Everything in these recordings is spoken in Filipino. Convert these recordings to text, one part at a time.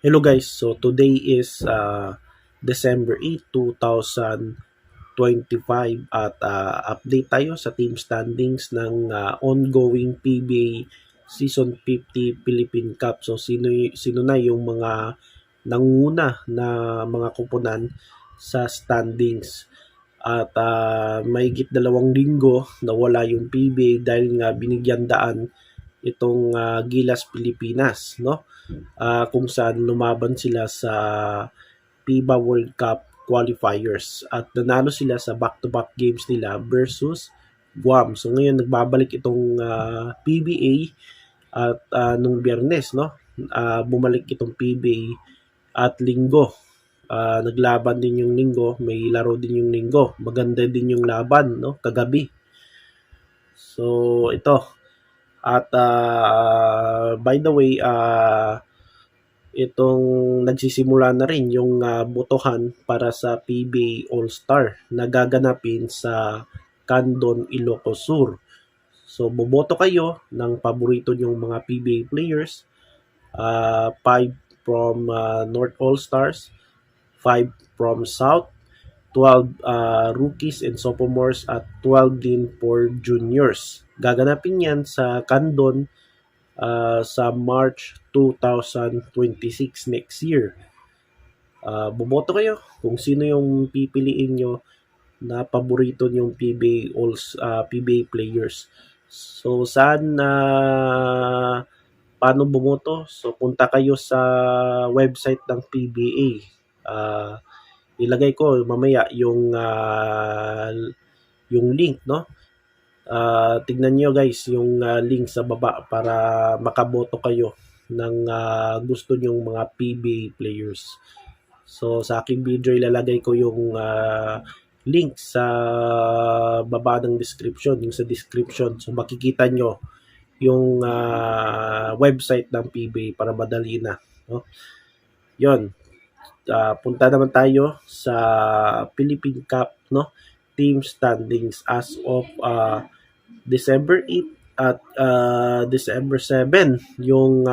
Hello guys, so today is December 8, 2025 at update tayo sa team standings ng ongoing PBA Season 50 Philippine Cup. So sino na yung mga nanguna na mga kupunan sa standings. At mahigit 2 linggo nawala yung PBA dahil nga binigyan daan itong Gilas Pilipinas, no? Kung saan lumaban sila sa FIBA World Cup qualifiers at nanalo sila sa back-to-back games nila versus Guam. So ngayon nagbabalik itong PBA at nung Biyernes, no? Bumalik itong PBA at Linggo. Naglaban din yung Linggo, may laro din yung Linggo. Maganda din yung laban, no? Kagabi. So ito. At by the way, itong nagsisimula na rin yung botohan para sa PBA All-Star na gaganapin sa Candon, Ilocos Sur. So, boboto kayo ng paborito nyong mga PBA players. 5 from North All-Stars, 5 from South, 12 rookies and sophomores at 12 din for juniors. Gaganapin yan sa Candon sa March 2026 next year. Boboto kayo kung sino yung pipiliin nyo na paborito yung PBA players. So saan paano bumoto? So punta kayo sa website ng PBA. Ilagay ko mamaya yung link, no? Tignan nyo guys yung link sa baba para makaboto kayo ng gusto nyong mga PBA players. So sa aking video ilalagay ko yung link sa baba ng description, yung sa description. So makikita nyo yung website ng PBA para madali na. No? Yon. Punta naman tayo sa Philippine Cup, no? Team standings as of December 8 at December 7 yung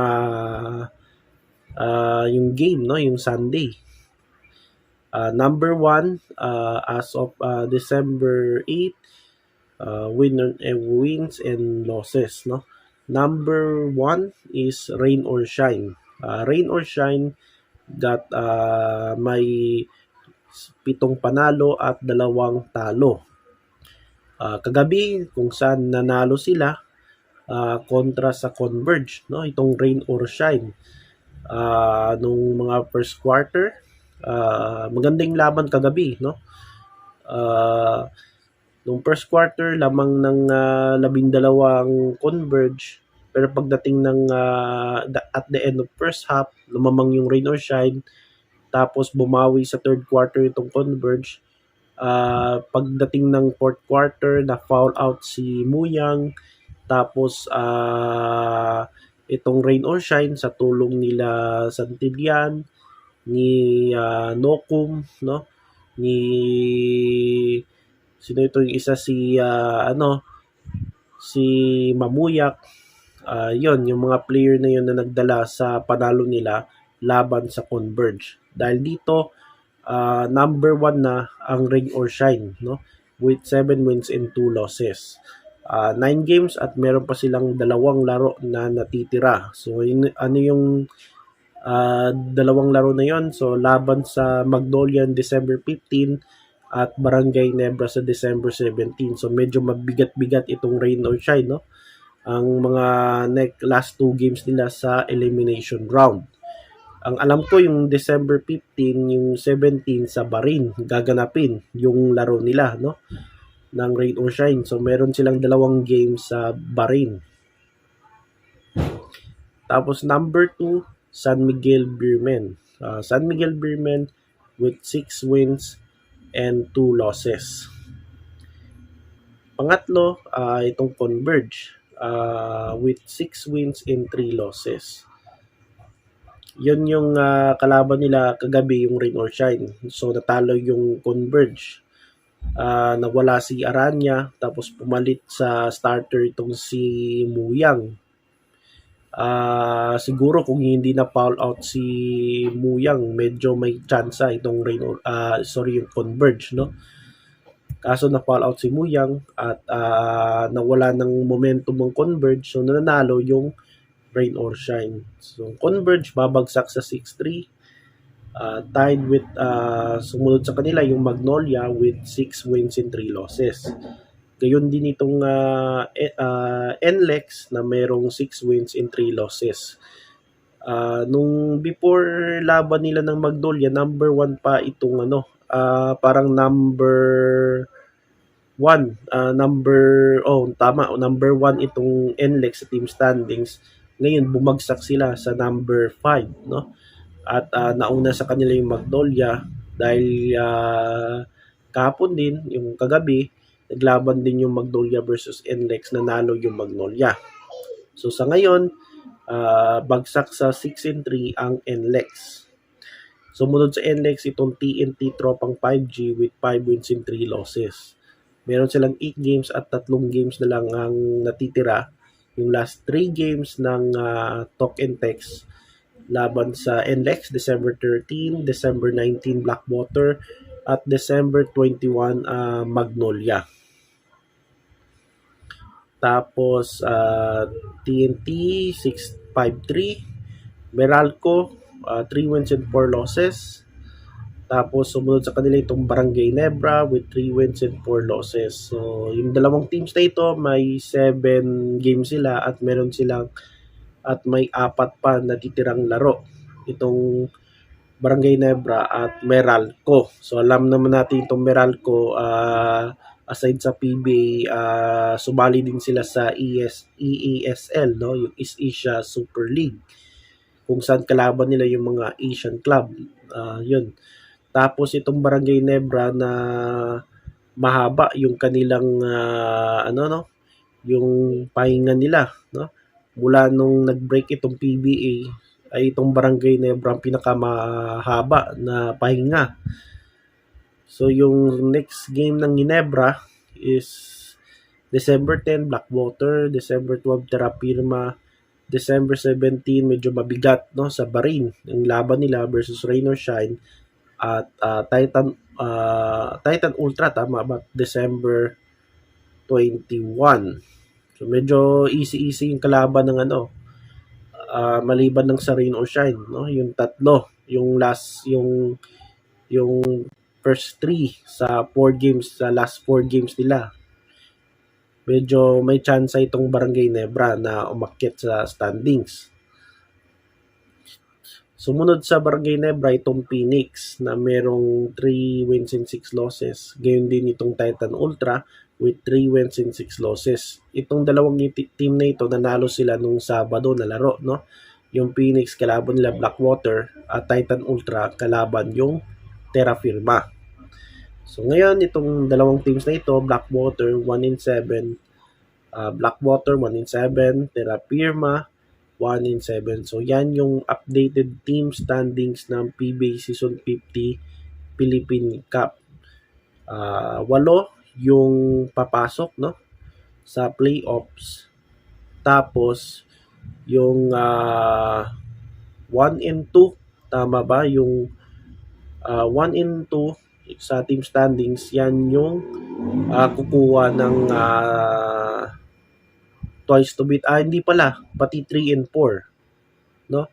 game, no, yung Sunday. Number 1 as of December 8, wins and losses, no. Number 1 is Rain or Shine. Rain or Shine got may 7 panalo at 2 talo. Kagabi kung saan nanalo sila kontra sa Converge, no, itong Rain or Shine. Nung mga first quarter, magandang laban kagabi, no. Nung first quarter lamang ng 12 Converge, pero pagdating ng at the end of first half lumamang yung Rain or Shine, tapos bumawi sa third quarter itong Converge. Pagdating ng fourth quarter na foul out si Muyang, tapos itong Rain or Shine sa tulong nila Santillan, ni Nokum, no, ni sino ito yung isa, si Mamuyak. Yon yung mga player na yun na nagdala sa panalo nila laban sa Converge. Dahil dito number 1 na ang Rain or Shine, no, with 7 wins and 2 losses. 9 games at meron pa silang 2 laro na natitira. So ano yung 2 laro na yon? So laban sa Magnolia December 15 at Barangay Nebra sa December 17. So medyo mabigat-bigat itong Rain or Shine, no? Ang mga last 2 games nila sa elimination round. Ang alam ko yung December 15, yung 17 sa Barin gaganapin yung laro nila, no, ng Rain or Shine. So meron silang 2 games sa Barin. Tapos number 2, San Miguel Beermen. San Miguel Beermen with 6 wins and 2 losses. Pangatlo, itong Converge with 6 wins and 3 losses. Yun yung kalaban nila kagabi, yung Rain or Shine. So natalo yung Converge. Nawala si Aranya, tapos pumalit sa starter itong si Muyang. Siguro kung hindi na foul out si Muyang, medyo may tsansa itong yung Converge, no? Kaso na foul out si Muyang at nawala ng momentum ng Converge, so nanalo yung Rain or Shine. So Converge babagsak sa 6-3, tied with sumunod sa kanila yung Magnolia with 6 wins and 3 losses. Gayon din itong NLEX na merong 6 wins and 3 losses. Nung before laban nila ng Magnolia, number 1 pa itong parang number 1, number 1 itong NLEX sa team standings. Ngayon bumagsak sila sa number 5, no? At nauna sa kanila yung Magnolia dahil kahapon din, yung kagabi, naglaban din yung Magnolia versus NLEX, nanalo yung Magnolia. So sa ngayon, bagsak sa 6-3 ang NLEX. Sumunod sa NLEX itong TNT Tropang 5G with 5 wins and 3 losses. Meron silang 8 games at 3 games na lang ang natitira. Yung last 3 games ng Talk and Text laban sa NLEX, December 13, December 19 Blackwater, at December 21 Magnolia. Tapos TNT 6-5-3, Meralco 3 wins and 4 losses. Tapos sumunod sa kanila itong Barangay Nebra with 3 wins and 4 losses. So yung dalawang teams na ito may 7 games sila at meron silang at may 4 pa natitirang laro. Itong Barangay Nebra at Meralco. So alam naman natin itong Meralco, aside sa PBA, sumali din sila sa EASL, no? Yung East Asia Super League, kung saan kalaban nila yung mga Asian club. Yun. Tapos itong Barangay Nebra na mahaba yung kanilang yung pahinga nila, no? Mula nung nag-break itong PBA ay itong Barangay Nebra ang pinakamahaba na pahinga. So yung next game ng Ginebra is December 10 Blackwater, December 12 Terra Firma, December 17 medyo mabigat, no, sa Barin ang laban nila versus Rain or Shine, at Titan Ultra, tama ba, December 21. So medyo easy yung kalaban ng maliban ng sa Rain or Shine, no, yung tatlo, yung last yung first 3 sa 4 games, sa last 4 games nila. Medyo may chance itong Barangay Nebra na umakyat sa standings. Sumunod sa Barangay Nebra itong Phoenix na merong 3 wins and 6 losses. Gayon din itong Titan Ultra with 3 wins and 6 losses. Itong dalawang team na ito, nanalo sila nung Sabado na laro, no? Yung Phoenix kalaban nila Blackwater at Titan Ultra kalaban yung Terra Firma. So ngayon itong dalawang teams na ito, Blackwater 1-7, Blackwater 1-7, Terra Firma 1-7. So yan yung updated team standings ng PBA Season 50 Philippine Cup. 8 yung papasok, no, sa playoffs. Tapos yung 1 and 2, tama ba? Yung 1 and 2 sa team standings, yan yung kukuha ng twice to beat. Hindi pala, pati 3 and 4, no?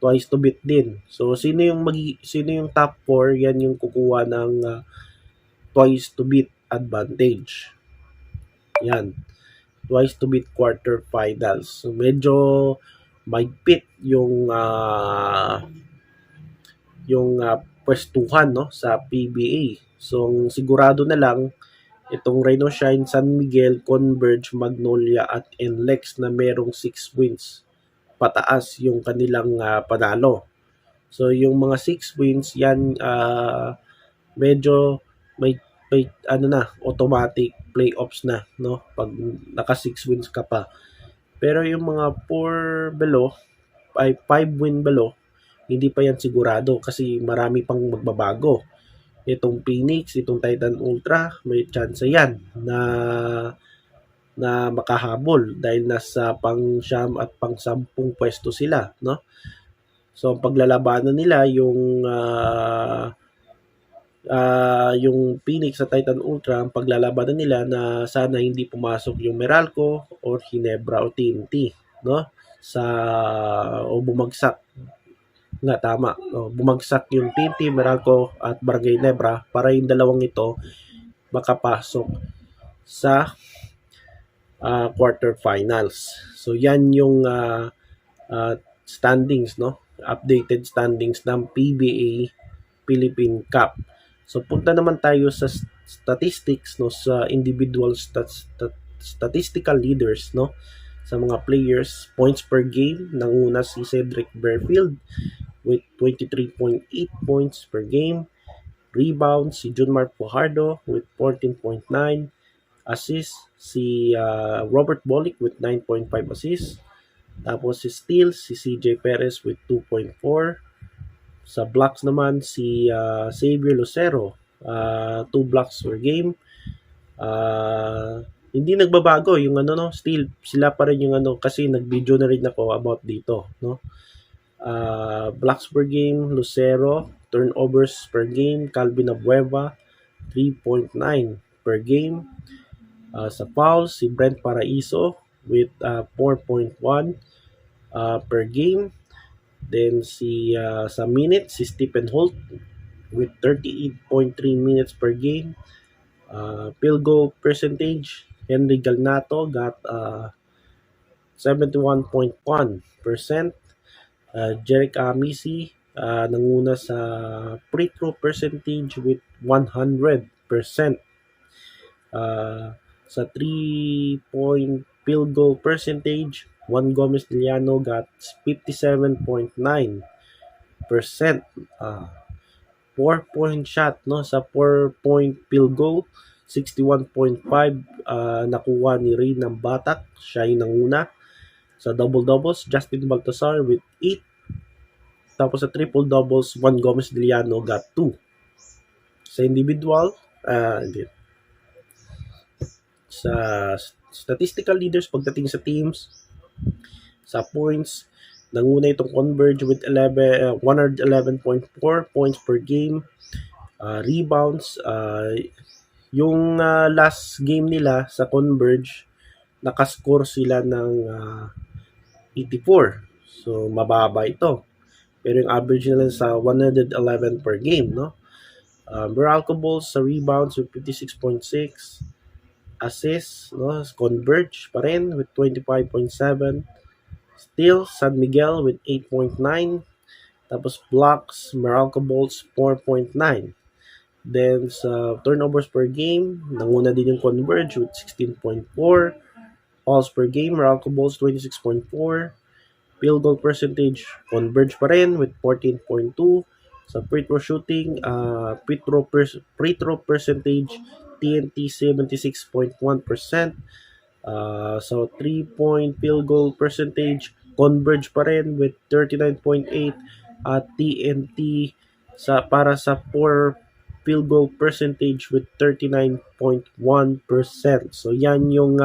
Twice to beat din. So sino yung top 4, yan yung kukuha ng twice to beat advantage. Yan. Twice to beat quarterfinals. So medyo mahigpit yung pwestuhan, no, sa PBA. So sigurado na lang itong Rain or Shine, San Miguel, Converge, Magnolia at NLEX na merong 6 wins pataas yung kanilang panalo. So yung mga 6 wins yan, medyo may automatic playoffs na, no, pag naka 6 wins ka pa. Pero yung mga 4 below ay 5 win below, hindi pa yan sigurado kasi marami pang magbabago. Itong Phoenix, itong Titan Ultra, may chance yan na na makahabol dahil nasa pang-siyam at pang-sampung pwesto sila, no? So ang paglalabanan nila yung Phoenix at Titan Ultra, ang paglalabanan nila na sana hindi pumasok yung Meralco or Ginebra o TNT, no? Sa o bumagsak nga tama. O, bumagsak yung TNT, Meralco at Barangay Ginebra para yung dalawang ito makapasok sa quarterfinals. So yan yung standings, no? Updated standings ng PBA Philippine Cup. So punta naman tayo sa statistics, no, sa individual statistical leaders, no, sa mga players. Points per game, nanguna si Cedric Berfield with 23.8 points per game. Rebounds si Junmar Fajardo with 14.9. Assists si Robert Bolick with 9.5 assists. Tapos si steals si CJ Perez with 2.4. Sa blocks naman si Xavier Lucero, 2 blocks per game. Hindi nagbabago yung still sila pa rin yung kasi nag-video na rin ako about dito, no? Blocks per game, Lucero. Turnovers per game, Calvin Abueva 3.9 per game. Sa fouls, si Brent Paraiso with 4.1 per game. Then sa minutes, si Stephen Holt with 38.3 minutes per game. Field goal percentage, Henry Galnato got 71.1%. Jerick Amisi nanguna sa free throw percentage with 100%. Sa 3-point field goal percentage, Juan Gomez Diliano got 57.9%. 4-point shot, no, sa 4-point field goal, 61.5 nakuha ni Ray ng Batak, siya yung nanguna. Sa double-doubles, Justin Baltasar with 8. Tapos sa triple-doubles, Juan Gomez Diliano got 2. Sa individual, sa statistical leaders pagdating sa teams, sa points, nanguna itong Converge with 111.4 points per game. Rebounds, yung last game nila sa Converge, nakascore sila ng 84. So mababa ito. Pero yung average nila sa 111 per game, no? Meralco Bulls sa rebounds with 56.6. Assists, no? Converge pa rin with 25.7. Steals, San Miguel with 8.9. Tapos blocks, Meralco Bulls 4.9. Then sa turnovers per game, nanguna din yung Converge with 16.4. Fouls per game, Meralco Bulls 26.4. Field goal percentage, Converge pa rin with 14.2. Sa free throw shooting, free throw percentage, TNT 76.1%. So 3-point field goal percentage, Converge pa rin with 39.8 at TNT para sa 4 field goal percentage with 39.1%. So yan yung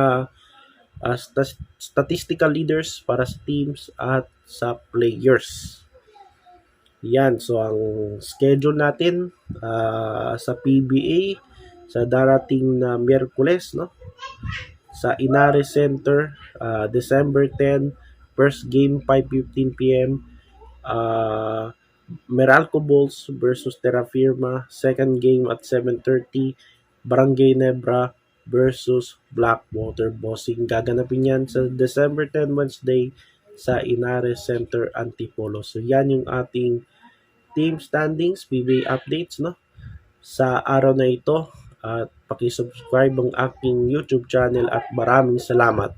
statistical leaders para sa teams at sa players. Yan, so ang schedule natin sa PBA sa darating na Miyerkules, no? Sa Inares Center, December 10, first game 5:15 p.m. Meralco Bulls versus Terra Firma, second game at 7:30, Barangay Ginebra versus Blackwater Bossing. Gaganapin yan sa December 10, Wednesday sa Inares Center, Antipolo. So yan yung ating team standings, PBA updates, no, sa araw na ito. At paki-subscribe ang aking YouTube channel at maraming salamat.